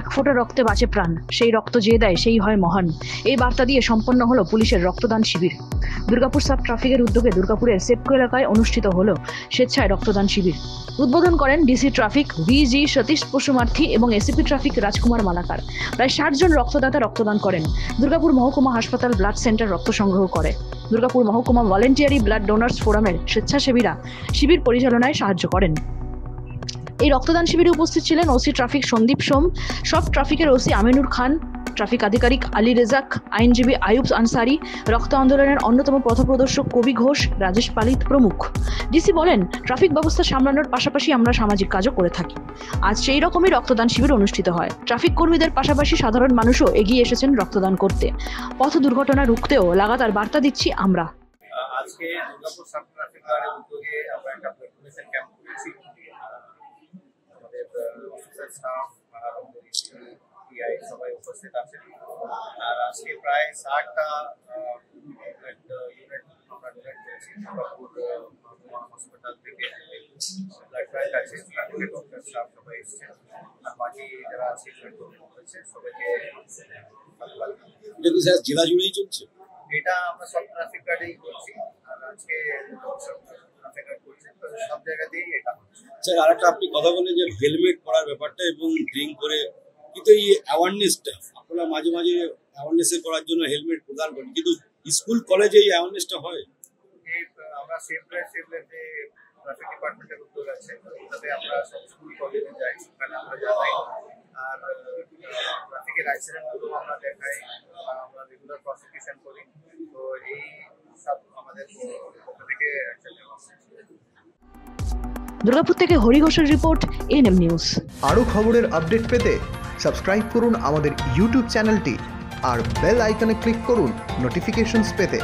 এক ফোঁটা রক্তে বাঁচে প্রাণ, সেই রক্ত যে দেয় সেই হয় মহান। এই বার্তা দিয়ে সম্পন্ন হলো পুলিশের রক্তদান শিবির। দুর্গাপুর সাব ট্রাফিকের উদ্যোগে দুর্গাপুরের সেপকো এলাকায় অনুষ্ঠিত হলো স্বেচ্ছায় রক্তদান শিবির। উদ্বোধন করেন DC traffic VG Satish Pasumarthi এবং এসিপি ট্রাফিক রাজকুমার মালাকার। প্রায় 60 জন রক্তদাতা রক্তদান করেন। দুর্গাপুর মহকুমা হাসপাতাল ব্লাড সেন্টার রক্ত সংগ্রহ করে। দুর্গাপুর মহকুমা ভলেন্টিয়ারি ব্লাড ডোনার্স ফোরামের স্বেচ্ছাসেবীরা শিবির পরিচালনায় সাহায্য করেন। এই রক্তদান শিবিরে উপস্থিত ছিলেন ওসি ট্রাফিক সন্দীপ সোম, সব ট্রাফিকের ওসি আমিনুর খান, ট্রাফিক আধিকারিক আলী রেজাক, আইনজীবী আয়ুব আনসারি, রক্ত আন্দোলনের অন্যতম পথপ্রদর্শক কবি ঘোষ, রাজেশ পালিত প্রমুখ। ডিসি বলেন, ট্রাফিক ব্যবস্থা সামলানোর পাশাপাশি আমরা সামাজিক কাজও করে থাকি। আজ সেই রকমই রক্তদান শিবির অনুষ্ঠিত হয়। ট্রাফিক কর্মীদের পাশাপাশি সাধারণ মানুষও এগিয়ে এসেছেন রক্তদান করতে। পথ দুর্ঘটনা রুখতেও লাগাতার বার্তা দিচ্ছি আমরা। আজকে দুর্গাপুর সাব ট্রাফিকের উদ্যোগে আমরা একটা ব্লাড ডোনেশন ক্যাম্প করেছি। আমাদের অফিসার স্টাফ আর পিআই সবাই উপস্থিত আছেন। আর আজকে প্রায় 60টা ব্লাড ইউনিট আমরা ডোনেট করেছি। দুর্গাপুর হসপিটাল থেকে ব্লাড ব্যাংক আছে, ডক্টর স্টাফ সবাই এসেছেন। আর বাকি যারা আছে ব্লাড ডোনেট করেছে সবাইকে ধন্যবাদ। এটা কি স্যার জেলা জুড়েই চলছে? এটা আমরা সব ট্রাফিক গার্ডেই করছি। আর আজকে ট্রাফিক গার্ড করছি, সব জায়গাতেই এটা হচ্ছে। স্যার আরেকটা আপনি কথা বলেন যে হেলমেট পরার ব্যাপারটা এবং ড্রিঙ্ক করে, কিন্তু এই অ্যাওয়ারনেসটা আপনারা মাঝে মাঝে অ্যাওয়ারনেসে করার জন্য হেলমেট প্রদান করেন, কিন্তু স্কুল কলেজে এই অ্যাওয়ারনেসটা হয়? আমরা সেফ যে ট্রাফিক ডিপার্টমেন্টের উদ্যোগ আছে, তবে আমরা সব স্কুল কলেজে যাই, সেখানে আমরা যাই। আর ট্রাফিকের অ্যাক্সিডেন্টগুলো আমরা দেখাই, আমরা রেগুলার প্রসিকিউশন করি। তো এই সব আমাদের পক্ষ থেকে অ্যাকশন নেওয়া হচ্ছে। দুর্গাপুর থেকে হরি ঘোষের রিপোর্ট, এএনএম নিউজ। আরও খবরের আপডেট পেতে সাবস্ক্রাইব করুন আমাদের ইউটিউব চ্যানেলটি আর বেল আইকনে ক্লিক করুন নোটিফিকেশনস পেতে।